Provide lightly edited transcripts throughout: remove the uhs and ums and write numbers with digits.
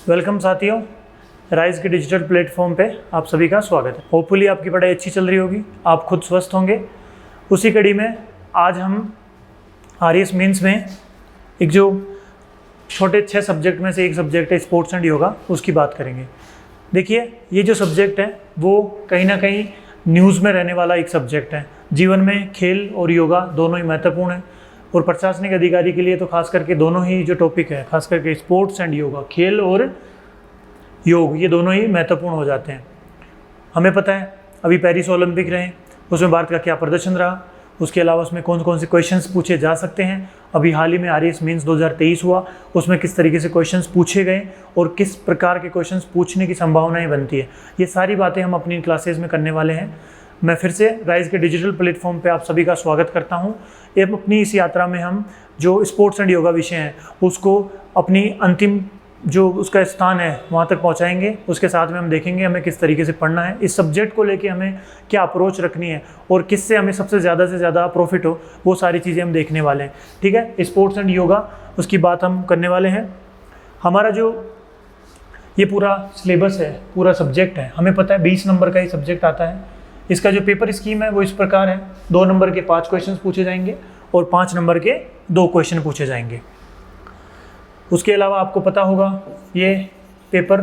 Welcome साथियों, rise के digital platform पे आप सभी का स्वागत है। होपफुली आपकी पढ़ाई अच्छी चल रही होगी, आप खुद स्वस्थ होंगे। उसी कड़ी में आज हम आरएस मेंस में एक जो छोटे 6 सब्जेक्ट में से एक सब्जेक्ट है स्पोर्ट्स एंड योगा, उसकी बात करेंगे। देखिए, ये जो सब्जेक्ट है वो कहीं ना कहीं न्यूज़ में रहने वाला एक सब्जेक्ट है। जीवन में खेल और योगा दोनों ही महत्वपूर्ण है और प्रशासनिक अधिकारी के लिए तो खास करके दोनों ही जो टॉपिक है, खास करके स्पोर्ट्स एंड योगा, खेल और योग, ये दोनों ही महत्वपूर्ण हो जाते हैं। हमें पता है अभी पेरिस ओलंपिक रहे, उसमें भारत का क्या प्रदर्शन रहा, उसके अलावा उसमें कौन कौन से क्वेश्चंस पूछे जा सकते हैं। अभी हाल ही में आरएस मेंस 2023 हुआ, उसमें किस तरीके से क्वेश्चंस पूछे गए और किस प्रकार के क्वेश्चंस पूछने की संभावनाएं बनती है, ये सारी बातें हम अपनी क्लासेज में करने वाले हैं। मैं फिर से राइज के डिजिटल प्लेटफॉर्म पे आप सभी का स्वागत करता हूं। अपनी इस यात्रा में हम जो स्पोर्ट्स एंड योगा विषय हैं उसको अपनी अंतिम जो उसका स्थान है वहाँ तक पहुँचाएंगे। उसके साथ में हम देखेंगे हमें किस तरीके से पढ़ना है, इस सब्जेक्ट को लेके हमें क्या अप्रोच रखनी है और किससे हमें सबसे ज़्यादा से ज़्यादा प्रॉफिट हो, वो सारी चीज़ें हम देखने वाले हैं। ठीक है, स्पोर्ट्स एंड योगा उसकी बात हम करने वाले हैं। हमारा जो ये पूरा सिलेबस है, पूरा सब्जेक्ट है, हमें पता है 20 नंबर का ही सब्जेक्ट आता है। इसका जो पेपर स्कीम है वो इस प्रकार है, 2 नंबर के 5 क्वेश्चन पूछे जाएंगे और 5 नंबर के 2 क्वेश्चन पूछे जाएंगे। उसके अलावा आपको पता होगा ये पेपर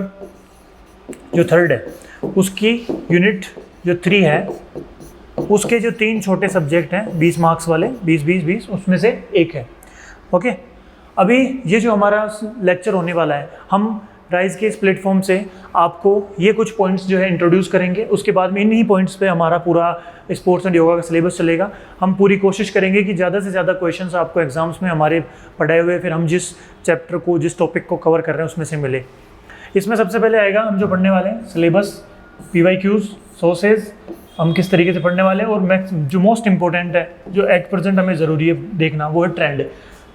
जो 3rd है उसकी यूनिट जो 3 है उसके जो 3 छोटे सब्जेक्ट हैं 20 मार्क्स वाले, 20-20-20, उसमें से एक है। ओके, अभी ये जो हमारा लेक्चर होने वाला है, हम राइज के इस प्लेटफॉर्म से आपको ये कुछ पॉइंट्स जो है इंट्रोड्यूस करेंगे। उसके बाद में इन्हीं पॉइंट्स पे हमारा पूरा स्पोर्ट्स एंड योगा का सिलेबस चलेगा। हम पूरी कोशिश करेंगे कि ज़्यादा से ज़्यादा क्वेश्चंस आपको एग्जाम्स में हमारे पढ़ाए हुए, फिर हम जिस चैप्टर को, जिस टॉपिक को कवर कर रहे हैं उसमें से मिले। इसमें सबसे पहले आएगा हम जो पढ़ने वाले हैं सिलेबस, PYQs, सोर्सेज, हम किस तरीके से पढ़ने वाले हैं, और जो मोस्ट इंपॉर्टेंट है जो एट प्रेजेंट हमें ज़रूरी है देखना, वो है ट्रेंड।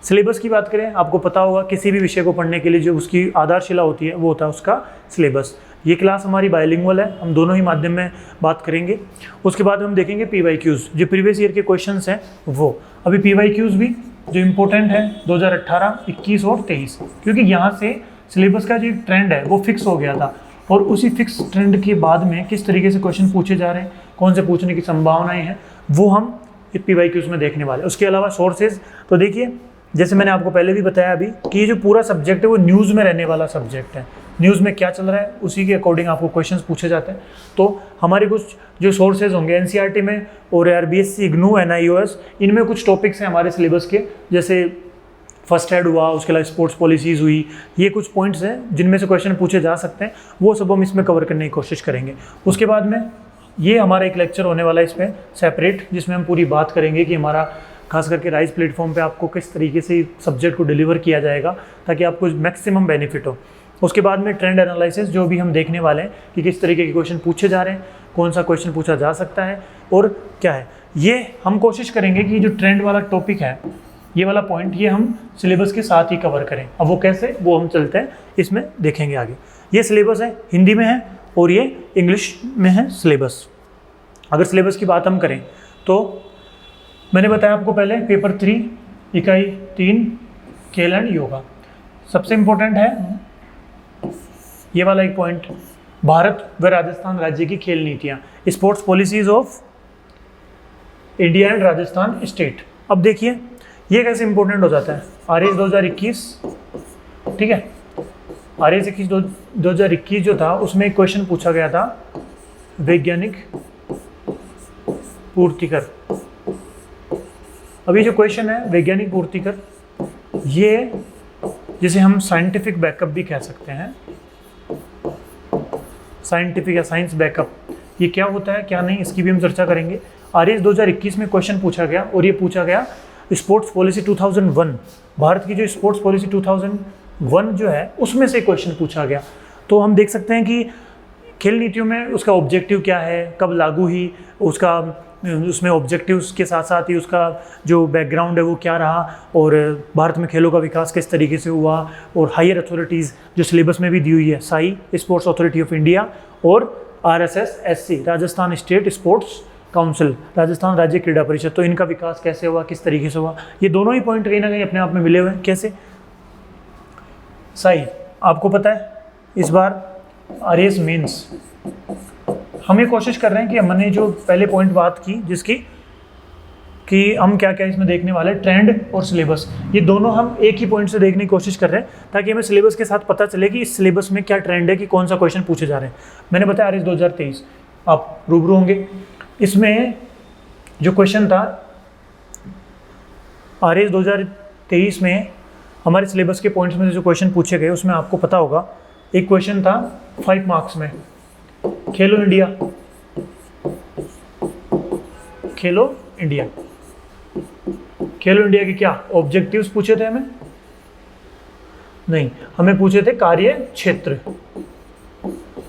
सिलेबस की बात करें, आपको पता होगा किसी भी विषय को पढ़ने के लिए जो उसकी आधारशिला होती है वो होता है उसका सिलेबस। ये क्लास हमारी बायलिंगुअल है, हम दोनों ही माध्यम में बात करेंगे। उसके बाद हम देखेंगे PYQs, जो प्रीवियस ईयर के क्वेश्चंस हैं वो। अभी PYQs भी जो इम्पोर्टेंट है 2018, 21 और 23, क्योंकि यहाँ से सिलेबस का जो ट्रेंड है वो फिक्स हो गया था और उसी फिक्स ट्रेंड के बाद में किस तरीके से क्वेश्चन पूछे जा रहे हैं, कौन से पूछने की संभावनाएँ हैं, वो हम PYQs में देखने वाले हैं। उसके अलावा सोर्सेज, तो देखिए जैसे मैंने आपको पहले भी बताया अभी कि ये जो पूरा सब्जेक्ट है वो न्यूज़ में रहने वाला सब्जेक्ट है। न्यूज़ में क्या चल रहा है उसी के अकॉर्डिंग आपको क्वेश्चंस पूछे जाते हैं। तो हमारे कुछ जो सोर्सेज होंगे NCERT में और RBSC, IGNOU, NIOS, इनमें कुछ टॉपिक्स हैं हमारे सिलेबस के, जैसे फर्स्ट एड हुआ, उसके अलावा स्पोर्ट्स पॉलिसीज़ हुई, ये कुछ पॉइंट्स हैं जिनमें से क्वेश्चन पूछे जा सकते हैं, वो सब हम इसमें कवर करने की कोशिश करेंगे। उसके बाद में ये हमारा एक लेक्चर होने वाला है इसमें सेपरेट, जिसमें हम पूरी बात करेंगे कि हमारा खास करके राइज प्लेटफॉर्म पे आपको किस तरीके से सब्जेक्ट को डिलीवर किया जाएगा ताकि आपको मैक्सिमम बेनिफिट हो। उसके बाद में ट्रेंड एनालिसिस, जो भी हम देखने वाले हैं कि किस तरीके के क्वेश्चन पूछे जा रहे हैं, कौन सा क्वेश्चन पूछा जा सकता है और क्या है, ये हम कोशिश करेंगे कि जो ट्रेंड वाला टॉपिक है, ये वाला पॉइंट, ये हम सिलेबस के साथ ही कवर करें। अब वो कैसे, वो हम चलते हैं इसमें देखेंगे आगे। ये सिलेबस है, हिंदी में है और ये इंग्लिश में है सिलेबस। अगर सिलेबस की बात हम करें तो मैंने बताया आपको पहले पेपर 3 इकाई 3 खेल एंड योगा। सबसे इम्पोर्टेंट है ये वाला एक पॉइंट, भारत व राजस्थान राज्य की खेल नीतियाँ, sports policies of India and Rajasthan state. अब देखिए ये कैसे इंपॉर्टेंट हो जाता है। आरएस 2021, ठीक है, आरएस 2021 जो था उसमें एक क्वेश्चन पूछा गया था, वैज्ञानिक पूर्तिकर। अभी जो क्वेश्चन है वैज्ञानिक पूर्तिकर, ये जिसे हम साइंटिफिक बैकअप भी कह सकते हैं, साइंटिफिक या साइंस बैकअप, ये क्या होता है क्या नहीं, इसकी भी हम चर्चा करेंगे। आरएस 2021 में क्वेश्चन पूछा गया और ये पूछा गया स्पोर्ट्स पॉलिसी 2001, भारत की जो स्पोर्ट्स पॉलिसी 2001 जो है उसमें से क्वेश्चन पूछा गया। तो हम देख सकते हैं कि खेल नीतियों में उसका ऑब्जेक्टिव क्या है, कब लागू हुई, उसका उसमें ऑब्जेक्टिव्स के साथ साथ ही उसका जो बैकग्राउंड है वो क्या रहा, और भारत में खेलों का विकास किस तरीके से हुआ, और हायर अथॉरिटीज़ जो सिलेबस में भी दी हुई है, Sai sports authority of India और RSSSC Rajasthan state sports council, Rajasthan राज्य क्रीड़ा परिषद, तो इनका विकास कैसे हुआ, किस तरीके से हुआ, ये दोनों ही पॉइंट कहीं ना कहीं अपने आप में मिले हुए हैं। कैसे? साई आपको पता है इस बार आरएएस मेंस हम ये कोशिश कर रहे हैं कि हमने जो पहले पॉइंट बात की जिसकी कि हम क्या क्या इसमें देखने वाले, ट्रेंड और सिलेबस, ये दोनों हम एक ही पॉइंट से देखने की कोशिश कर रहे हैं ताकि हमें सिलेबस के साथ पता चले कि इस सिलेबस में क्या ट्रेंड है, कि कौन सा क्वेश्चन पूछे जा रहे हैं। मैंने बताया आरएएस 2023 आप रूबरू होंगे। इसमें जो क्वेश्चन था आरएएस 2023 में हमारे सिलेबस के पॉइंट्स में से जो क्वेश्चन पूछे गए उसमें आपको पता होगा, एक क्वेश्चन था 5 मार्क्स में, खेलो इंडिया, खेलो इंडिया, खेलो इंडिया के क्या ऑब्जेक्टिव्स पूछे थे हमें? नहीं, हमें पूछे थे कार्य क्षेत्र,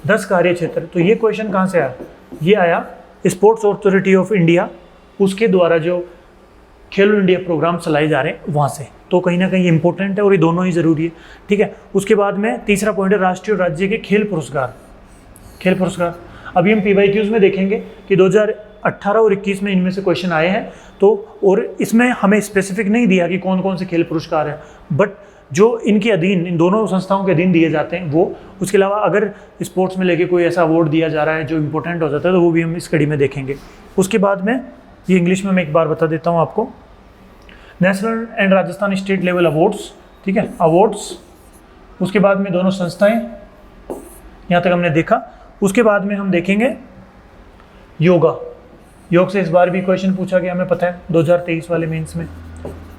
10 कार्य क्षेत्र। तो ये क्वेश्चन कहाँ से आया? ये आया स्पोर्ट्स अथॉरिटी ऑफ इंडिया, उसके द्वारा जो खेलो इंडिया प्रोग्राम चलाए जा रहे हैं वहाँ से। तो कहीं ना कहीं इंपॉर्टेंट है और ये दोनों ही ज़रूरी है, ठीक है। उसके बाद में तीसरा पॉइंट है राष्ट्रीय और राज्य के खेल पुरस्कार, खेल पुरस्कार। अभी हम PYQs में देखेंगे कि 2018 और 21 में इनमें से क्वेश्चन आए हैं। तो और इसमें हमें स्पेसिफिक नहीं दिया कि कौन कौन से खेल पुरस्कार हैं, बट जो इनके अधीन, इन दोनों संस्थाओं के अधीन दिए जाते हैं वो। उसके अलावा अगर स्पोर्ट्स में लेके कोई ऐसा अवार्ड दिया जा रहा है जो इंपॉर्टेंट हो जाता है तो वो भी हम इस कड़ी में देखेंगे। उसके बाद में ये इंग्लिश में मैं एक बार बता देता हूँ आपको, national and Rajasthan state level awards, ठीक है, अवार्ड्स। उसके बाद में दोनों संस्थाएं, यहाँ तक हमने देखा। उसके बाद में हम देखेंगे योगा, योग से इस बार भी क्वेश्चन पूछा गया, हमें पता है 2023 वाले मेंस में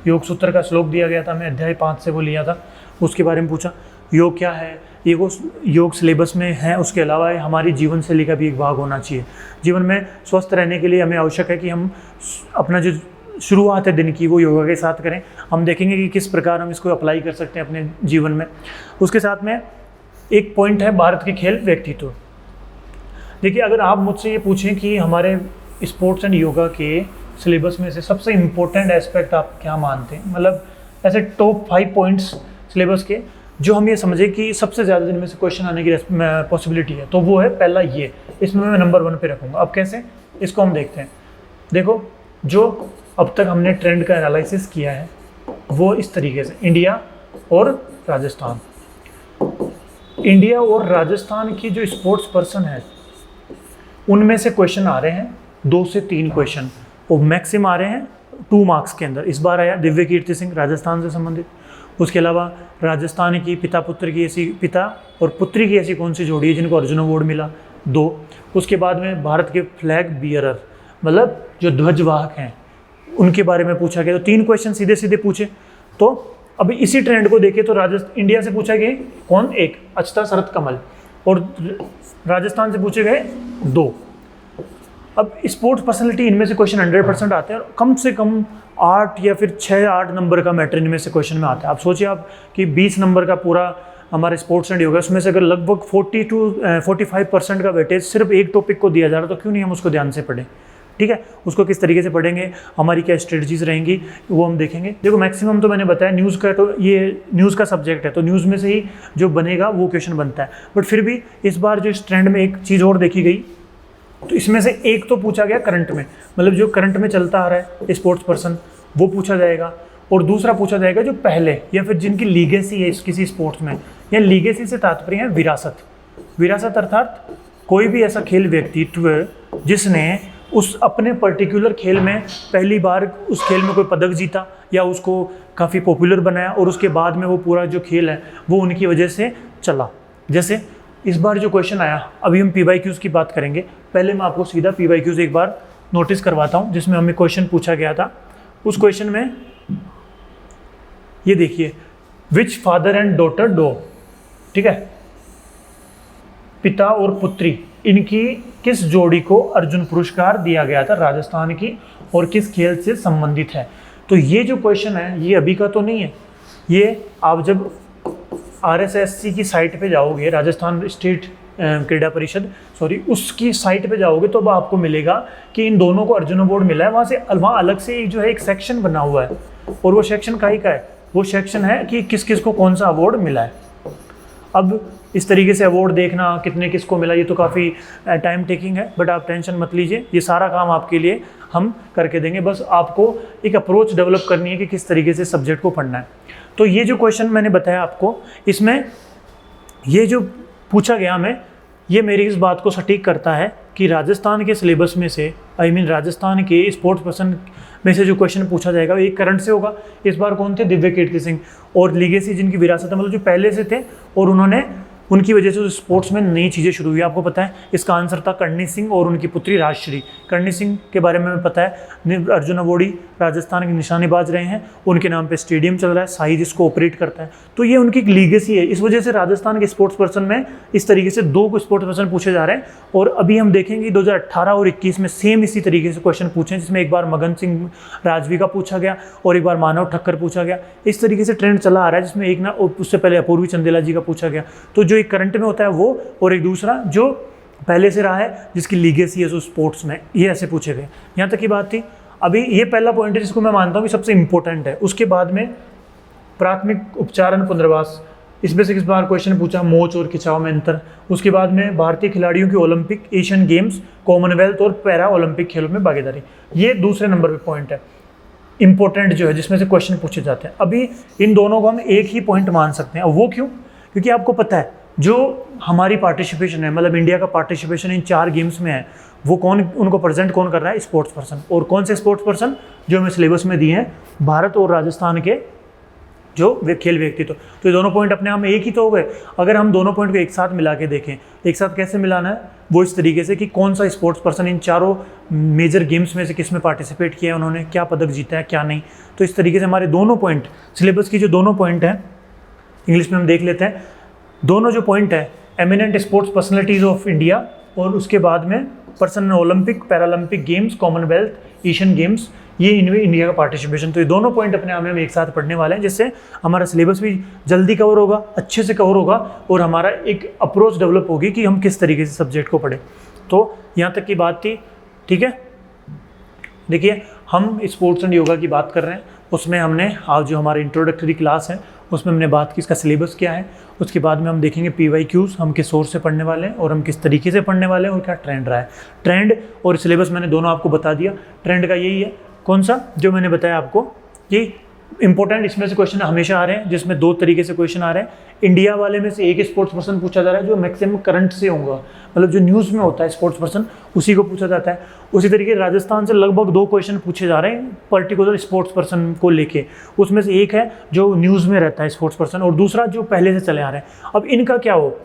योग सूत्र का श्लोक दिया गया था, हमें अध्याय 5 से वो लिया था, उसके बारे में पूछा। योग क्या है, ये वो योग सिलेबस में है। उसके अलावा हमारी जीवन शैली का भी एक भाग होना चाहिए। जीवन में स्वस्थ रहने के लिए हमें आवश्यक है कि हम अपना जो शुरुआत है दिन की वो योगा के साथ करें। हम देखेंगे कि किस प्रकार हम इसको अप्लाई कर सकते हैं अपने जीवन में। उसके साथ में एक पॉइंट है भारत के खेल व्यक्तित्व। देखिए, अगर आप मुझसे ये पूछें कि हमारे स्पोर्ट्स एंड योगा के सिलेबस में से सबसे इम्पोर्टेंट एस्पेक्ट आप क्या मानते हैं, मतलब ऐसे टॉप 5 पॉइंट्स सिलेबस के जो हम ये समझे कि सबसे ज़्यादा जिनमें से क्वेश्चन आने की पॉसिबिलिटी है, तो वो है पहला ये, इसमें मैं नंबर 1 पे रखूँगा। अब कैसे, इसको हम देखते हैं। देखो, जो अब तक हमने ट्रेंड का एनालिसिस किया है वो इस तरीके से, इंडिया और राजस्थान। इंडिया और राजस्थान की जो स्पोर्ट्स पर्सन है उनमें से क्वेश्चन आ रहे हैं 2 से 3 क्वेश्चन, वो मैक्सिमम आ रहे हैं 2 मार्क्स के अंदर। इस बार आया दिव्य कीर्ति सिंह, राजस्थान से संबंधित। उसके अलावा राजस्थान की पिता पुत्र की ऐसी, पिता और पुत्री की ऐसी कौन सी जोड़ी है जिनको अर्जुन अवार्ड मिला, 2। उसके बाद में भारत के फ्लैग बियरर, मतलब जो ध्वजवाहक हैं, उनके बारे में पूछा गया। तो 3 क्वेश्चन सीधे सीधे पूछे। तो अभी इसी ट्रेंड को देखें तो इंडिया से पूछा गया कौन, 1 अच्युता शरद कमल, और राजस्थान से पूछे गए 2। अब स्पोर्ट्स पर्सनैलिटी इनमें से क्वेश्चन 100% आते हैं और कम से कम 8 या फिर 6-8 नंबर का मैटर इनमें से क्वेश्चन में आता है। आप सोचिए आप कि 20 नंबर का पूरा हमारे स्पोर्ट्स एंड योगा, उसमें से अगर लगभग 40 to 45% का वेटेज सिर्फ एक टॉपिक को दिया जा रहा है, तो क्यों नहीं हम उसको ध्यान से पढ़ें, ठीक है। उसको किस तरीके से पढ़ेंगे, हमारी क्या स्ट्रेटजीज रहेंगी, वो हम देखेंगे। देखो, मैक्सिमम तो मैंने बताया न्यूज़ का, तो ये न्यूज़ का सब्जेक्ट है तो न्यूज़ में से ही जो बनेगा वो क्वेश्चन बनता है। बट फिर भी इस बार जो इस ट्रेंड में एक चीज़ और देखी गई, तो इसमें से एक तो पूछा गया करंट में, मतलब जो करंट में चलता आ रहा है स्पोर्ट्स पर्सन, वो पूछा जाएगा। और दूसरा पूछा जाएगा जो पहले या फिर जिनकी लीगेसी है किसी स्पोर्ट्स में, या लीगेसी से तात्पर्य है विरासत। विरासत अर्थात कोई भी ऐसा खेल व्यक्तित्व जिसने उस अपने पर्टिकुलर खेल में पहली बार उस खेल में कोई पदक जीता या उसको काफ़ी पॉपुलर बनाया, और उसके बाद में वो पूरा जो खेल है वो उनकी वजह से चला। जैसे इस बार जो क्वेश्चन आया, अभी हम PYQs की बात करेंगे, पहले मैं आपको सीधा PYQs एक बार नोटिस करवाता हूँ जिसमें हमें क्वेश्चन पूछा गया था। उस क्वेश्चन में ये देखिए, विच फादर एंड डॉटर डो, ठीक है, पिता और पुत्री, इनकी किस जोड़ी को अर्जुन पुरस्कार दिया गया था राजस्थान की, और किस खेल से संबंधित है। तो ये जो क्वेश्चन है ये अभी का तो नहीं है, ये आप जब RSSC की साइट पे जाओगे, राजस्थान स्टेट क्रीड़ा परिषद, उसकी साइट पे जाओगे तो अब आपको मिलेगा कि इन दोनों को अर्जुन अवार्ड मिला है। वहाँ अलग से जो है एक सेक्शन बना हुआ है, और वो सेक्शन का है, वो सेक्शन है कि किस किस को कौन सा अवार्ड मिला है। अब इस तरीके से अवार्ड देखना कितने किसको मिला, ये तो काफ़ी टाइम टेकिंग है, बट आप टेंशन मत लीजिए, ये सारा काम आपके लिए हम करके देंगे। बस आपको एक अप्रोच डेवलप करनी है कि किस तरीके से सब्जेक्ट को पढ़ना है। तो ये जो क्वेश्चन मैंने बताया आपको, इसमें ये जो पूछा गया हमें, ये मेरी इस बात को सटीक करता है कि राजस्थान के सिलेबस में से राजस्थान के स्पोर्ट्स पर्सन में से जो क्वेश्चन पूछा जाएगा वो एक करंट से होगा। इस बार कौन थे? दिव्य कीर्ति सिंह। और लीगेसी जिनकी विरासत है, मतलब जो पहले से थे और उन्होंने उनकी वजह से स्पोर्ट्स में नई चीज़ें शुरू हुई। आपको पता है इसका आंसर था कर्णी सिंह और उनकी पुत्री राजश्री। कर्णी सिंह के बारे में हमें पता है, अर्जुन अवॉर्डी राजस्थान के निशानेबाज रहे हैं, उनके नाम पे स्टेडियम चल रहा है, साई जिसको ऑपरेट करता है। तो ये उनकी एक लीगेसी है। इस वजह से राजस्थान के स्पोर्ट्स पर्सन में इस तरीके से 2 स्पोर्ट्स पर्सन पूछे जा रहे हैं। और अभी हम देखेंगे 2018 और 21 में सेम इसी तरीके से क्वेश्चन पूछे, जिसमें एक बार मगन सिंह राजवी का पूछा गया और एक बार मानव ठक्कर पूछा गया। इस तरीके से ट्रेंड चला आ रहा है, जिसमें एक ना उससे पहले अपूर्वी चंदेला जी का पूछा गया। तो जो एक करंट में होता है वो, और एक दूसरा जो पहले से रहा है जिसकी लीगेसी है जो स्पोर्ट्स में, ये ऐसे पूछे गए। यहाँ तक की बात थी। अभी ये पहला पॉइंट है जिसको मैं मानता हूँ कि सबसे इंपॉर्टेंट है। उसके बाद में प्राथमिक उपचारण पुनर्वास, इसमें से किस बार क्वेश्चन पूछा, मोच और खिंचाव में अंतर। उसके बाद में भारतीय खिलाड़ियों की ओलंपिक, एशियन गेम्स, कॉमनवेल्थ और पैरा ओलंपिक खेलों में भागीदारी, ये दूसरे नंबर पे पॉइंट है इंपॉर्टेंट जो है, जिसमें से क्वेश्चन पूछे जाते हैं। अभी इन दोनों को हम एक ही पॉइंट मान सकते हैं। अब वो क्यों? क्योंकि आपको पता है जो हमारी पार्टिसिपेशन है, मतलब इंडिया का पार्टिसिपेशन इन 4 गेम्स में है, वो कौन, उनको प्रेजेंट कौन कर रहा है? Sports person. और कौन से स्पोर्ट्स पर्सन? जो हमें सिलेबस में दिए हैं, भारत और राजस्थान के जो वे खेल व्यक्तित्व। तो ये दोनों पॉइंट अपने आप में एक ही तो हो गए। अगर हम दोनों पॉइंट को एक साथ मिला के देखें, एक साथ कैसे मिलाना है, वो इस तरीके से कि कौन सा sports person in 4 major games में से किस में पार्टिसिपेट किया है, उन्होंने क्या पदक जीता है, क्या नहीं। तो इस तरीके से हमारे दोनों पॉइंट, सिलेबस की जो दोनों पॉइंट हैं, इंग्लिश में हम देख लेते हैं। दोनों जो पॉइंट है, eminent sports personalities of India, और उसके बाद में person Olympic, Paralympic games, Commonwealth, Asian games, ये इनमें इंडिया का पार्टिसिपेशन। तो ये दोनों पॉइंट अपने आप में हम एक साथ पढ़ने वाले हैं, जिससे हमारा सिलेबस भी जल्दी कवर होगा, अच्छे से कवर होगा, और हमारा एक अप्रोच डेवलप होगी कि हम किस तरीके से सब्जेक्ट को पढ़ें। तो यहाँ तक की बात थी, ठीक है। देखिए, हम स्पोर्ट्स एंड योगा की बात कर रहे हैं, उसमें हमने आज जो हमारी इंट्रोडक्टरी क्लास है उसमें हमने बात की इसका सिलेबस क्या है। उसके बाद में हम देखेंगे PYQs, हम किस सोर्स से पढ़ने वाले हैं और हम किस तरीके से पढ़ने वाले हैं और क्या ट्रेंड रहा है। ट्रेंड और सिलेबस मैंने दोनों आपको बता दिया। ट्रेंड का यही है, कौन सा, जो मैंने बताया आपको, ये इंपॉर्टेंट इसमें से क्वेश्चन हमेशा आ रहे हैं, जिसमें 2 तरीके से क्वेश्चन आ रहे हैं। इंडिया वाले में से एक स्पोर्ट्स पर्सन पूछा जा रहा है जो मैक्सिमम करंट से होगा, मतलब जो न्यूज़ में होता है स्पोर्ट्स पर्सन, उसी को पूछा जाता है। उसी तरीके राजस्थान से लगभग 2 क्वेश्चन पूछे जा रहे हैं पर्टिकुलर स्पोर्ट्स पर्सन को लेके। उसमें से एक है जो न्यूज़ में रहता है स्पोर्ट्स पर्सन, और दूसरा जो पहले से चले आ रहे हैं। अब इनका क्या हो,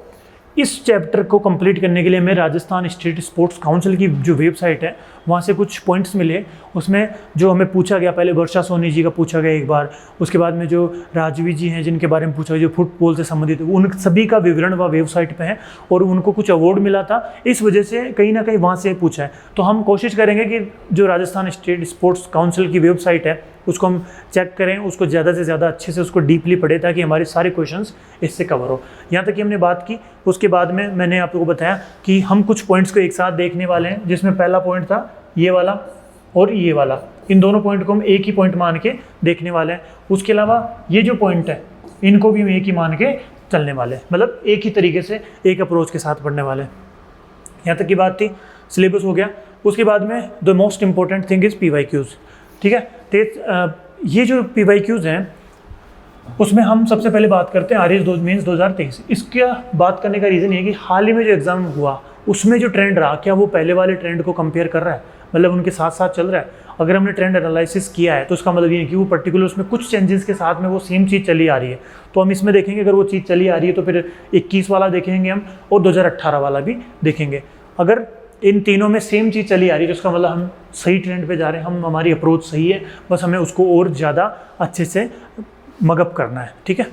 इस चैप्टर को कंप्लीट करने के लिए मैं राजस्थान स्टेट स्पोर्ट्स काउंसिल की जो वेबसाइट है वहाँ से कुछ पॉइंट्स मिले। उसमें जो हमें पूछा गया, पहले वर्षा सोनी जी का पूछा गया एक बार, उसके बाद में जो राजवी जी हैं जिनके बारे में पूछा गया जो फुटबॉल से संबंधित, उन सभी का विवरण वह वेबसाइट पे है, और उनको कुछ अवार्ड मिला था, इस वजह से कहीं ना कहीं वहाँ से पूछा है। तो हम कोशिश करेंगे कि जो राजस्थान स्टेट स्पोर्ट्स काउंसिल की वेबसाइट है उसको हम चेक करें, उसको ज़्यादा से ज़्यादा अच्छे से उसको डीपली पढ़े, ताकि हमारे सारे क्वेश्चंस इससे कवर हो। यहाँ तक कि हमने बात की। उसके बाद में मैंने आप लोगों को बताया कि हम कुछ पॉइंट्स को एक साथ देखने वाले हैं, जिसमें पहला पॉइंट था ये वाला और ये वाला। इन दोनों पॉइंट को हम एक ही पॉइंट मान के देखने वाले हैं। उसके अलावा ये जो पॉइंट है इनको भी हम एक ही मान के चलने वाले हैं, मतलब एक ही तरीके से एक अप्रोच के साथ पढ़ने वाले हैं। यहाँ तक की बात थी, सिलेबस हो गया। उसके बाद में the most important thing is PYQs, ठीक है। तो ये जो PYQs हैं उसमें हम सबसे पहले बात करते हैं आरएस मेंस 2023। इसका बात करने का रीज़न ये है कि हाल ही में जो एग्ज़ाम हुआ उसमें जो ट्रेंड रहा, क्या वो पहले वाले ट्रेंड को कंपेयर कर रहा है, मतलब उनके साथ साथ चल रहा है। अगर हमने ट्रेंड एनालिसिस किया है तो उसका मतलब ये है कि वो पर्टिकुलर उसमें कुछ चेंजेस के साथ में वो सेम चीज़ चली आ रही है। तो हम इसमें देखेंगे, अगर वो चीज़ चली आ रही है तो फिर 21 वाला देखेंगे हम, और 2018 वाला भी देखेंगे। अगर इन तीनों में सेम चीज़ चली आ रही है तो उसका मतलब हम सही ट्रेंड पे जा रहे हैं, हम हमारी अप्रोच सही है, बस हमें उसको और ज़्यादा अच्छे से मगअप करना है, ठीक है।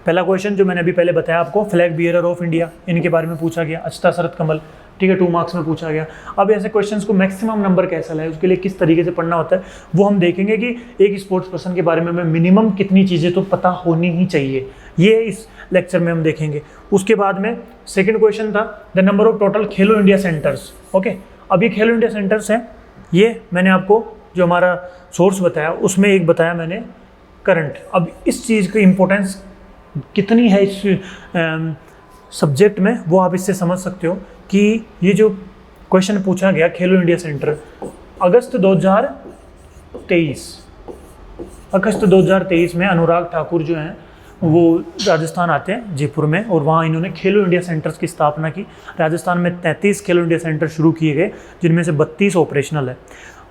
पहला क्वेश्चन जो मैंने अभी पहले बताया आपको, फ्लैग बियरर ऑफ इंडिया, इनके बारे में पूछा गया, अचता शरद कमल, ठीक है, 2 मार्क्स में पूछा गया। अब ऐसे क्वेश्चंस को मैक्सिमम नंबर कैसा लाए, उसके लिए किस तरीके से पढ़ना होता है वो हम देखेंगे कि एक स्पोर्ट्स पर्सन के बारे में हमें मिनिमम कितनी चीज़ें तो पता होनी ही चाहिए, ये इस लेक्चर में हम देखेंगे। उसके बाद में सेकंड क्वेश्चन था the number of total Khelo India centres, okay. अब ये खेलो इंडिया सेंटर्स हैं, ये मैंने आपको जो हमारा सोर्स बताया उसमें एक बताया मैंने करंट। अब इस चीज़ की इम्पोर्टेंस कितनी है इस सब्जेक्ट में वो आप इससे समझ सकते हो कि ये जो क्वेश्चन पूछा गया खेलो इंडिया सेंटर अगस्त 2023 में अनुराग ठाकुर जो हैं वो राजस्थान आते हैं जयपुर में, और वहाँ इन्होंने खेलो इंडिया सेंटर्स की स्थापना की। राजस्थान में 33 खेलो इंडिया सेंटर शुरू किए गए, जिनमें से 32 ऑपरेशनल है।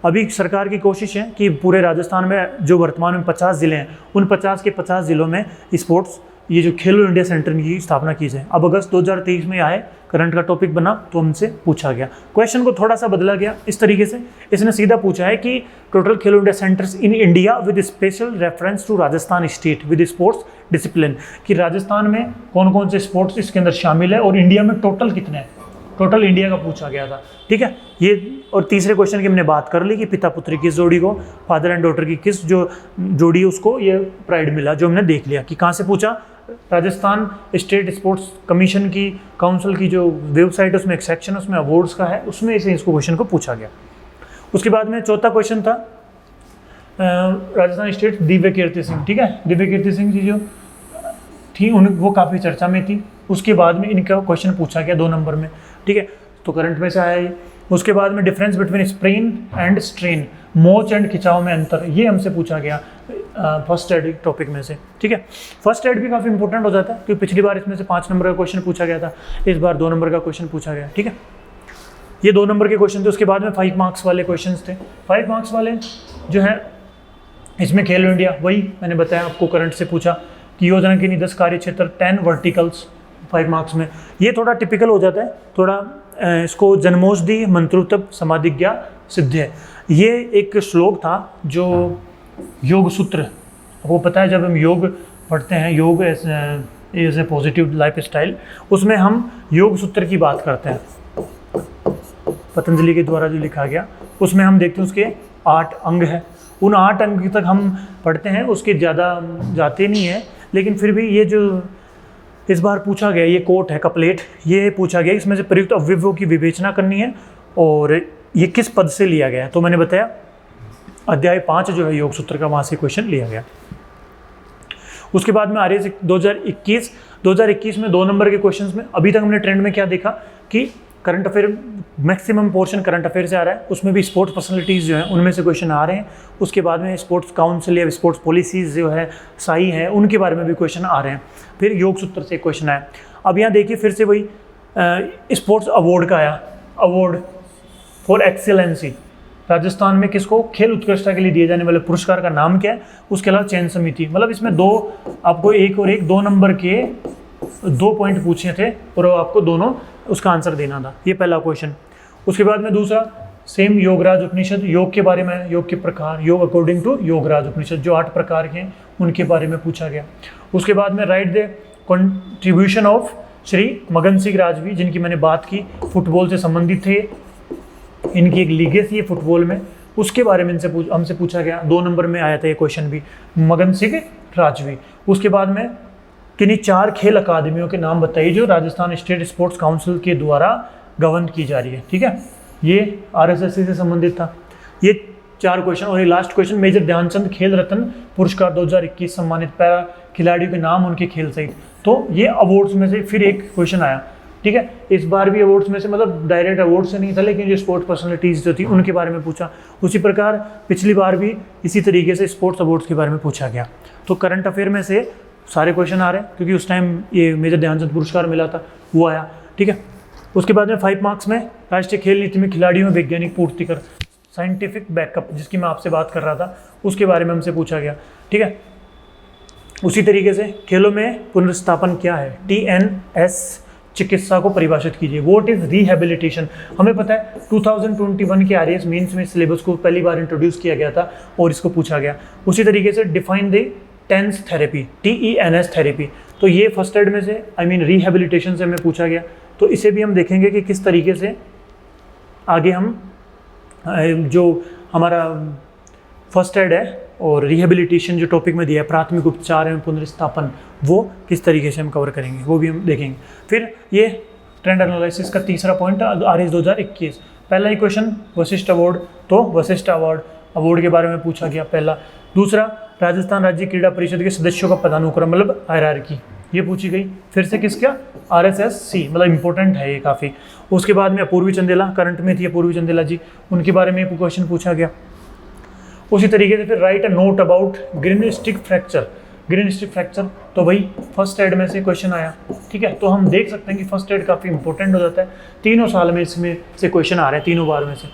अभी सरकार की कोशिश है कि पूरे राजस्थान में जो वर्तमान में 50 ज़िले हैं, उन 50 के 50 ज़िलों में स्पोर्ट्स ये जो खेलो इंडिया सेंटर की स्थापना की जाए। अब अगस्त 2023 में आए, करंट का टॉपिक बना तो हमसे पूछा गया। क्वेश्चन को थोड़ा सा बदला गया इस तरीके से, इसने सीधा पूछा है कि total Khelo India centres in India with special reference to Rajasthan state with sports discipline, कि राजस्थान में कौन कौन से स्पोर्ट्स इसके अंदर शामिल है और इंडिया में टोटल कितने हैं, टोटल इंडिया का पूछा गया था। ठीक है, ये और तीसरे क्वेश्चन की हमने बात कर ली कि पिता पुत्री किस जोड़ी को, फादर एंड डॉटर की किस जो जोड़ी उसको ये प्राइड मिला, जो हमने देख लिया कि कहाँ से पूछा। राजस्थान स्टेट स्पोर्ट्स कमीशन की काउंसिल की जो वेबसाइट है उसमें एक सेक्शन उसमें अवार्ड्स का है, उसमें से इसको क्वेश्चन को पूछा गया। उसके बाद में चौथा क्वेश्चन था राजस्थान स्टेट दिव्य कीर्ति सिंह। ठीक है, दिव्य कीर्ति सिंह जी जो थी वो काफ़ी चर्चा में थी। उसके बाद में इनका क्वेश्चन पूछा गया 2 नंबर में। ठीक है, तो करंट में से आया ये। उसके बाद में difference between sprain and strain, मोच एंड खिंचाव में अंतर, ये हमसे पूछा गया फर्स्ट एड टॉपिक में से। ठीक है, फर्स्ट एड भी काफ़ी इंपॉर्टेंट हो जाता है क्योंकि पिछली बार इसमें से 5 नंबर का क्वेश्चन पूछा गया था, इस बार 2 नंबर का क्वेश्चन पूछा गया। ठीक है, ये 2 नंबर के क्वेश्चन थे। उसके बाद में 5 मार्क्स वाले क्वेश्चन थे। 5 मार्क्स वाले जो है इसमें खेलो इंडिया, वही मैंने बताया आपको, करंट से पूछा कि योजना के निदर्श कार्य क्षेत्र 10 वर्टिकल्स 5 मार्क्स में। ये थोड़ा टिपिकल हो जाता है, थोड़ा इसको जन्मोषधि मंत्रोत्तम समाधिज्ञा सिद्ध है। ये एक श्लोक था जो योग सूत्र, वो पता है जब हम योग पढ़ते हैं, yoga as a positive life style, उसमें हम योग सूत्र की बात करते हैं, पतंजलि के द्वारा जो लिखा गया, उसमें हम देखते हैं उसके 8 अंग हैं। उन 8 अंग तक हम पढ़ते हैं, उसके ज़्यादा जाते नहीं हैं, लेकिन फिर भी ये जो इस बार पूछा गया, ये कोट है कपलेट, ये पूछा गया इसमें से प्रयुक्त अवयवों की विवेचना करनी है और ये किस पद से लिया गया है। तो मैंने बताया अध्याय 5 जो है योग सूत्र का, वहाँ से क्वेश्चन लिया गया। उसके बाद में आर्यस 2021 में 2 नंबर के क्वेश्चंस में अभी तक हमने ट्रेंड में क्या देखा कि current affair maximum portion current affair से आ रहा है, उसमें भी स्पोर्ट्स पर्सनैलिटीज़ जो हैं उनमें से क्वेश्चन आ रहे हैं। उसके बाद में स्पोर्ट्स काउंसिल या स्पोर्ट्स पॉलिसीज़ जो है साई है, उनके बारे में भी क्वेश्चन आ रहे हैं। फिर योग सूत्र से क्वेश्चन आया। अब यहाँ देखिए फिर से वही स्पोर्ट्स अवार्ड का आया, अवार्ड फॉर एक्सीलेंसी। राजस्थान में किसको खेल उत्कृष्टता के लिए दिए जाने वाले पुरस्कार का नाम क्या है, उसके अलावा चयन समिति, मतलब इसमें आपको 1 और 1 2 नंबर के 2 पॉइंट पूछे थे और आपको दोनों उसका आंसर देना था, ये पहला क्वेश्चन। उसके बाद में दूसरा सेम योगराज उपनिषद, योग के बारे में, योग के प्रकार, योग अकॉर्डिंग टू योगराज उपनिषद जो 8 प्रकार के हैं उनके बारे में पूछा गया। उसके बाद में right the contribution of Shri मगन सिंह राजवी, जिनकी मैंने बात की, फुटबॉल से संबंधित थे, इनकी एक लीगेसी है फुटबॉल में, उसके बारे में हमसे पूछा गया। 2 नंबर में आया था ये क्वेश्चन भी, मगन सिंह राजवी। उसके बाद में किन्हीं 4 खेल अकादमियों के नाम बताइए जो राजस्थान स्टेट स्पोर्ट्स काउंसिल के द्वारा गवर्न की जा रही है। ठीक है, ये RSSC से संबंधित था। ये 4 क्वेश्चन। और ये लास्ट क्वेश्चन, मेजर ध्यानचंद खेल रत्न पुरस्कार 2021 सम्मानित पैरा खिलाड़ियों के नाम, उनके खेल सहित। तो ये अवार्ड्स में से फिर एक क्वेश्चन आया। ठीक है, इस बार भी अवार्ड्स में से, मतलब डायरेक्ट अवार्ड से नहीं था, लेकिन जो स्पोर्ट्स पर्सनैलिटीज़ जो थी उनके बारे में पूछा। उसी प्रकार पिछली बार भी इसी तरीके से स्पोर्ट्स अवार्ड्स के बारे में पूछा गया। तो करंट अफेयर में से सारे क्वेश्चन आ रहे हैं क्योंकि उस टाइम ये मेजर ध्यानचंद पुरस्कार मिला था, वो आया। ठीक है, उसके बाद में 5 मार्क्स में राष्ट्रीय खेल नीति में खिलाड़ियों में वैज्ञानिक पूर्तिकर, साइंटिफिक बैकअप, जिसकी मैं आपसे बात कर रहा था, उसके बारे में हमसे पूछा गया। ठीक है, उसी तरीके से खेलों में पुनर्स्थापन क्या है, TNS चिकित्सा को परिभाषित कीजिए। व्हाट इज रिहेबिलिटेशन, हमें पता है 2021 के RAS मेंस में सिलेबस को पहली बार इंट्रोड्यूस किया गया था और इसको पूछा गया। उसी तरीके से define the tense therapy, TENS therapy, तो ये फर्स्ट एड में से रिहेबिलिटेशन से हमें पूछा गया। तो इसे भी हम देखेंगे कि किस तरीके से आगे हम जो हमारा फर्स्ट एड है और रिहेबिलिटेशन जो टॉपिक में दिया है, प्राथमिक उपचार एवं पुनर्स्थापन, वो किस तरीके से हम कवर करेंगे, वो भी हम देखेंगे। फिर ये ट्रेंड एनालिसिस का तीसरा पॉइंट RAS 2021। पहला ही क्वेश्चन वशिष्ठ अवार्ड, तो वशिष्ठ अवार्ड के बारे में पूछा गया पहला। दूसरा राजस्थान राज्य क्रीड़ा परिषद के सदस्यों का पदानुक्रम, मतलब हायरार्की, ये पूछी गई। फिर से किसका, RSSC, मतलब इंपॉर्टेंट है ये काफ़ी। उसके बाद में अपूर्वी चंदेला, करंट में थी अपूर्वी चंदेला जी, उनके बारे में क्वेश्चन पूछा गया। उसी तरीके से फिर right a note about green stick fracture, green strip fracture, तो भाई फर्स्ट एड में से क्वेश्चन आया, ठीक है। तो हम देख सकते हैं कि फर्स्ट एड काफ़ी इंपॉर्टेंट हो जाता है, तीनों साल में इसमें से क्वेश्चन आ रहे हैं, तीनों बार में से।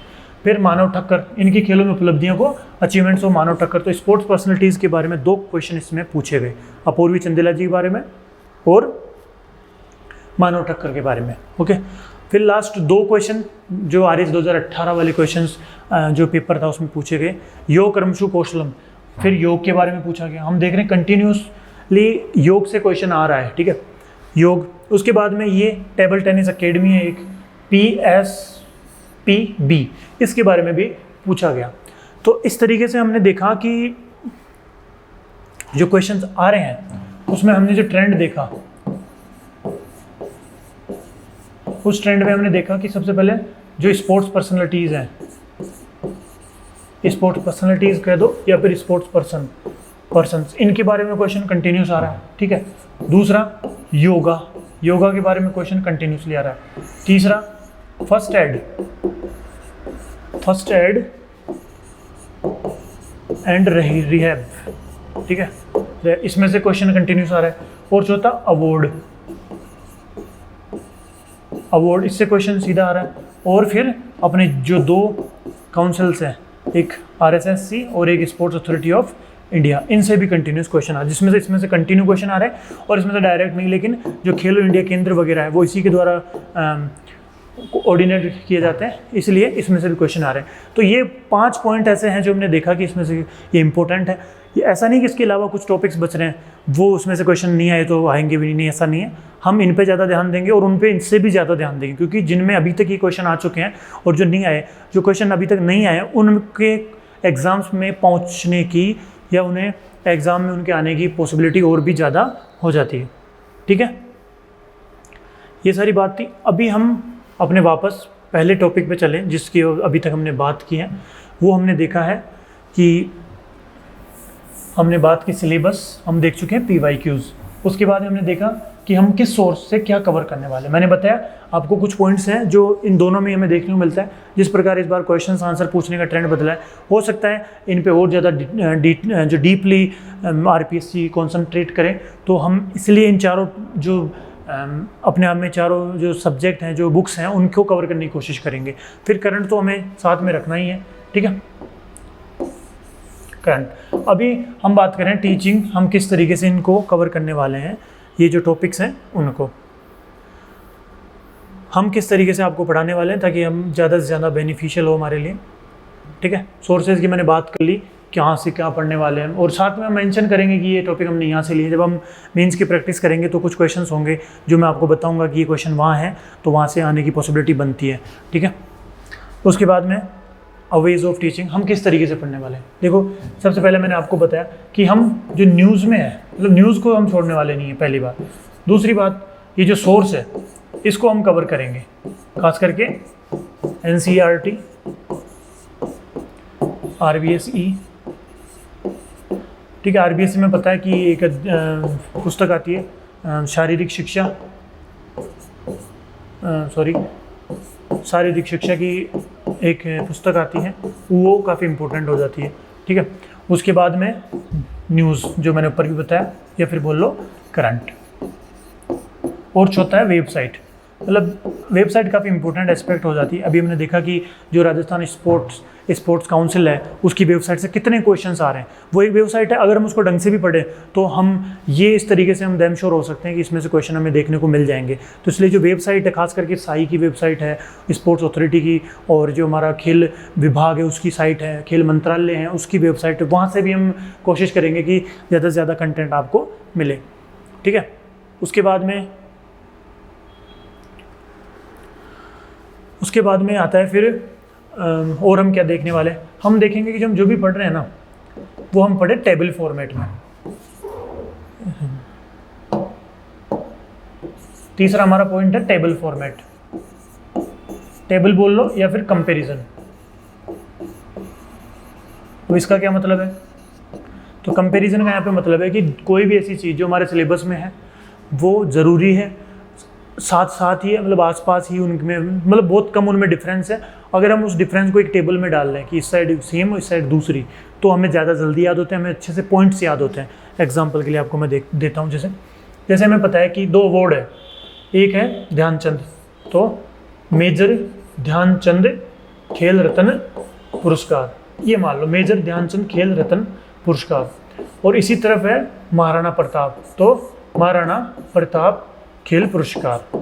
फिर मानव ठक्कर, इनकी खेलों में उपलब्धियों को अचीवमेंट्स ऑफ मानव ठक्कर, तो स्पोर्ट्स पर्सनैलिटीज़ के बारे में 2 क्वेश्चन इसमें पूछे गए, अपूर्वी चंदेला जी के बारे में और मानव ठक्कर के बारे में, ओके। फिर लास्ट 2 क्वेश्चन जो RS 2018 वाले क्वेश्चंस जो पेपर था उसमें पूछे गए, योग कर्मशु कौशलम, फिर योग के बारे में पूछा गया। हम देख रहे हैं कंटिन्यूसली योग से क्वेश्चन आ रहा है, ठीक है, योग। उसके बाद में ये टेबल टेनिस अकेडमी है एक, PSPB, इसके बारे में भी पूछा गया। तो इस तरीके से हमने देखा कि जो क्वेश्चंस आ रहे हैं उसमें हमने जो ट्रेंड देखा, उस ट्रेंड में हमने देखा कि सबसे पहले जो स्पोर्ट्स पर्सनैलिटीज़ हैं, स्पोर्ट्स पर्सनैलिटीज़ कह दो या फिर स्पोर्ट्स पर्सन्स, इनके बारे में क्वेश्चन कंटिन्यूस आ रहा है, ठीक है। दूसरा योगा के बारे में क्वेश्चन कंटिन्यूसली आ रहा है। तीसरा फर्स्ट एड एंड रिहैब, ठीक है, इसमें से क्वेश्चन कंटिन्यूस आ रहा है। और चौथा अवार्ड, इससे क्वेश्चन सीधा आ रहा है। और फिर अपने जो 2 काउंसिल्स हैं, एक RSSC और एक स्पोर्ट्स अथॉरिटी ऑफ इंडिया, इनसे भी कंटिन्यूस क्वेश्चन आ रहा है, जिसमें से इसमें से कंटिन्यू क्वेश्चन आ रहे हैं और इसमें से डायरेक्ट नहीं, लेकिन जो खेलो इंडिया केंद्र वगैरह है वो इसी के द्वारा कोऑर्डिनेट किए जाते हैं, इसलिए इसमें से भी क्वेश्चन आ रहे हैं। तो ये 5 पॉइंट ऐसे हैं जो हमने देखा कि इसमें से ये इंपॉर्टेंट है। ये ऐसा नहीं कि इसके अलावा कुछ टॉपिक्स बच रहे हैं, वो उसमें से क्वेश्चन नहीं आए तो आएंगे भी नहीं, ऐसा नहीं है। हम इन पे ज़्यादा ध्यान देंगे और उन पे इनसे भी ज़्यादा ध्यान देंगे, क्योंकि जिनमें अभी तक ये क्वेश्चन आ चुके हैं और जो नहीं आए, जो क्वेश्चन अभी तक नहीं आए, उनके एग्ज़ाम्स में पहुँचने की या उन्हें एग्ज़ाम में उनके आने की पॉसिबिलिटी और भी ज़्यादा हो जाती है, ठीक है। ये सारी बात थी। अभी हम अपने वापस पहले टॉपिक पे चलें जिसकी अभी तक हमने बात की है। वो हमने देखा है कि हमने बात की सिलेबस, हम देख चुके हैं PYQs। उसके बाद हमने देखा कि हम किस सोर्स से क्या कवर करने वाले हैं। मैंने बताया आपको कुछ पॉइंट्स हैं जो इन दोनों में हमें देखने को मिलता है। जिस प्रकार इस बार क्वेश्चन आंसर पूछने का ट्रेंड बदला है, हो सकता है इन पे और ज़्यादा जो डीपली RPSC कॉन्सनट्रेट करें, तो हम इसलिए इन चारों जो अपने आप में चारों जो सब्जेक्ट हैं, जो बुक्स हैं, उनको कवर करने की कोशिश करेंगे। फिर करंट तो हमें साथ में रखना ही है, ठीक है। करंट, अभी हम बात करें टीचिंग, हम किस तरीके से इनको कवर करने वाले हैं, ये जो टॉपिक्स हैं उनको हम किस तरीके से आपको पढ़ाने वाले हैं ताकि हम ज़्यादा से ज़्यादा बेनिफिशियल हो हमारे लिए, ठीक है। सोर्सेज की मैंने बात कर ली, कहाँ से क्या पढ़ने वाले हैं, और साथ में हम मेंशन करेंगे कि ये टॉपिक हमने यहाँ से लिए। जब हम मेंस की प्रैक्टिस करेंगे तो कुछ क्वेश्चंस होंगे जो मैं आपको बताऊंगा कि ये क्वेश्चन वहाँ है, तो वहाँ से आने की पॉसिबिलिटी बनती है, ठीक है। उसके बाद में वेज ऑफ टीचिंग, हम किस तरीके से पढ़ने वाले हैं। देखो, सबसे पहले मैंने आपको बताया कि हम जो न्यूज़ में है, मतलब न्यूज़ को हम छोड़ने वाले नहीं है, पहली बात। दूसरी बात, ये जो सोर्स है इसको हम कवर करेंगे, खास करके NCERT, RBSE, ठीक है। RBSE में पता है कि एक पुस्तक आती है शारीरिक शिक्षा की एक पुस्तक आती है, वो काफ़ी इम्पोर्टेंट हो जाती है, ठीक है। उसके बाद में न्यूज़ जो मैंने ऊपर भी बताया, या फिर बोल लो करंट, और चौथा है वेबसाइट। मतलब वेबसाइट काफ़ी इंपॉर्टेंट एस्पेक्ट हो जाती है। अभी हमने देखा कि जो राजस्थान स्पोर्ट्स काउंसिल है उसकी वेबसाइट से कितने क्वेश्चंस आ रहे हैं। वो एक वेबसाइट है, अगर हम उसको ढंग से भी पढ़ें तो हम ये इस तरीके से हम डैम श्योर हो सकते हैं कि इसमें से क्वेश्चन हमें देखने को मिल जाएंगे। तो इसलिए जो वेबसाइट है, खास करके साई की वेबसाइट है, स्पोर्ट्स अथॉरिटी की, और जो हमारा खेल विभाग है उसकी साइट है, खेल मंत्रालय है उसकी वेबसाइट है, वहाँ से भी हम कोशिश करेंगे कि ज़्यादा से ज़्यादा कंटेंट आपको मिले, ठीक है। उसके बाद में आता है फिर और हम क्या देखने वाले हैं। हम देखेंगे कि हम जो भी पढ़ रहे हैं ना, वो हम पढ़े टेबल फॉर्मेट में। तीसरा हमारा पॉइंट है टेबल फॉर्मेट। टेबल बोल लो या फिर कंपैरिजन। तो इसका क्या मतलब है? तो कंपैरिजन का यहाँ पे मतलब है कि कोई भी ऐसी चीज़ जो हमारे सिलेबस में है वो ज़रूरी है, साथ साथ ही है, मतलब आसपास ही उनमें, मतलब बहुत कम उनमें डिफरेंस है, अगर हम उस डिफरेंस को एक टेबल में डाल लें कि इस साइड सेम और इस साइड दूसरी, तो हमें ज़्यादा जल्दी याद होते हैं, हमें अच्छे से पॉइंट्स याद होते हैं। एग्जाम्पल के लिए आपको मैं देता हूँ, जैसे हमें पता है कि 2 अवार्ड है, एक है ध्यानचंद, तो मेजर ध्यानचंद खेल रत्न पुरस्कार, ये मान लो मेजर ध्यानचंद खेल रत्न पुरस्कार। और इसी तरफ है महाराणा प्रताप, तो महाराणा प्रताप खेल पुरस्कार।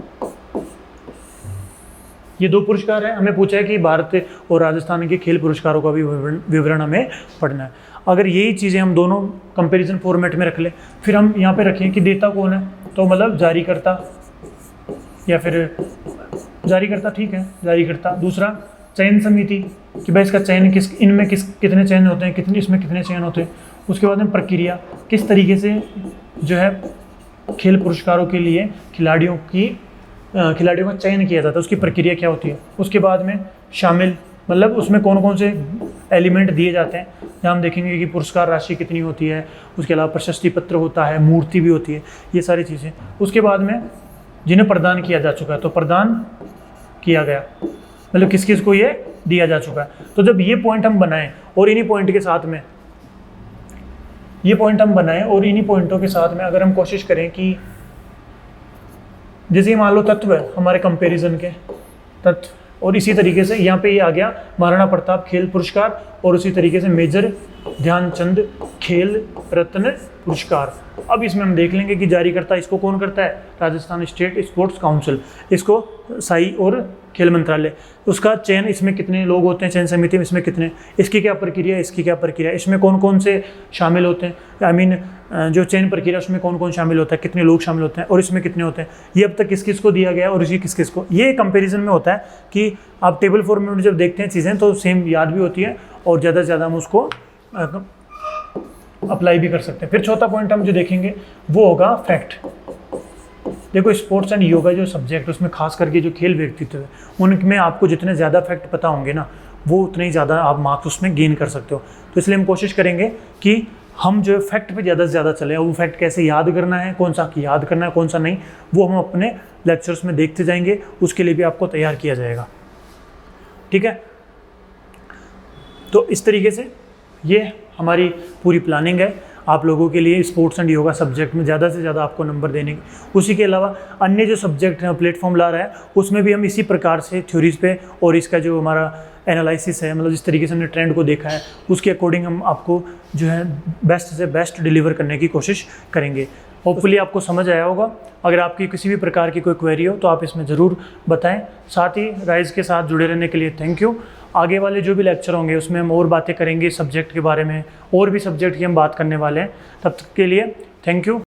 ये 2 पुरस्कार हैं। हमें पूछा है कि भारत और राजस्थान के खेल पुरस्कारों का भी विवरण हमें पढ़ना है। अगर यही चीज़ें हम दोनों कंपैरिजन फॉर्मेट में रख लें, फिर हम यहाँ पे रखें कि देता कौन है, तो मतलब जारीकर्ता, या फिर जारीकर्ता, ठीक है जारीकर्ता। दूसरा चयन समिति, कि भाई इसका चयन इनमें कितने चयन होते हैं, इसमें कितने चयन होते हैं। उसके बाद में प्रक्रिया, किस तरीके से जो है खेल पुरस्कारों के लिए खिलाड़ियों का चयन किया जाता है, उसकी प्रक्रिया क्या होती है। उसके बाद में शामिल, मतलब उसमें कौन कौन से एलिमेंट दिए जाते हैं, जहाँ हम देखेंगे कि पुरस्कार राशि कितनी होती है, उसके अलावा प्रशस्ति पत्र होता है, मूर्ति भी होती है, ये सारी चीज़ें। उसके बाद में जिन्हें प्रदान किया जा चुका है, तो प्रदान किया गया, मतलब किस किस को ये दिया जा चुका है। तो जब ये पॉइंट हम बनाएं और इन्हीं पॉइंट के साथ में इन्हीं पॉइंटों के साथ में अगर हम कोशिश करें कि जैसे मान लो तत्व है हमारे कंपैरिजन के तत्व, और इसी तरीके से यहाँ पे ये आ गया महाराणा प्रताप खेल पुरस्कार, और उसी तरीके से मेजर ध्यानचंद खेल रत्न पुरस्कार। अब इसमें हम देख लेंगे कि जारीकर्ता इसको कौन करता है, राजस्थान स्टेट स्पोर्ट्स काउंसिल, इसको साई और खेल मंत्रालय। उसका चयन, इसमें कितने लोग होते हैं चयन समिति में, इसमें कितने, इसकी क्या प्रक्रिया, इसकी क्या प्रक्रिया, इसमें कौन कौन से शामिल होते हैं, जो चयन प्रक्रिया उसमें कौन कौन शामिल होता है, कितने लोग शामिल होते हैं और इसमें कितने होते हैं, ये अब तक किस किस को दिया गया और इसी किस किस को। ये कंपैरिजन में होता है कि आप टेबल फॉर्मेट में जब देखते हैं चीज़ें तो सेम याद भी होती है और ज़्यादा से ज़्यादा हम उसको अप्लाई भी कर सकते हैं। फिर चौथा पॉइंट हम जो देखेंगे वो होगा फैक्ट। देखो स्पोर्ट्स एंड योगा जो सब्जेक्ट, उसमें खास करके जो खेल व्यक्तित्व है, उनमें आपको जितने ज़्यादा फैक्ट पता होंगे ना, वो उतने ही ज़्यादा आप मार्क्स उसमें गेन कर सकते हो। तो इसलिए हम कोशिश करेंगे कि हम जो फैक्ट पे ज़्यादा से ज़्यादा चलें, और वो फैक्ट कैसे याद करना है, कौन सा याद करना है कौन सा नहीं, वो हम अपने लेक्चर्स में देखते जाएंगे, उसके लिए भी आपको तैयार किया जाएगा। ठीक है, तो इस तरीके से ये हमारी पूरी प्लानिंग है आप लोगों के लिए स्पोर्ट्स एंड योगा सब्जेक्ट में ज़्यादा से ज़्यादा आपको नंबर देने की। उसी के अलावा अन्य जो सब्जेक्ट हैं प्लेटफॉर्म ला रहा है, उसमें भी हम इसी प्रकार से थ्योरीज़ पे और इसका जो हमारा एनालिसिस है, मतलब जिस तरीके से हमने ट्रेंड को देखा है उसके अकॉर्डिंग हम आपको जो है बेस्ट से बेस्ट डिलीवर करने की कोशिश करेंगे। होपफुली आपको समझ आया होगा। अगर आपकी किसी भी प्रकार की कोई क्वेरी हो तो आप इसमें ज़रूर बताएं। साथ ही राइज के साथ जुड़े रहने के लिए थैंक यू। आगे वाले जो भी लेक्चर होंगे उसमें हम और बातें करेंगे सब्जेक्ट के बारे में, और भी सब्जेक्ट की हम बात करने वाले हैं। तब तक के लिए थैंक यू।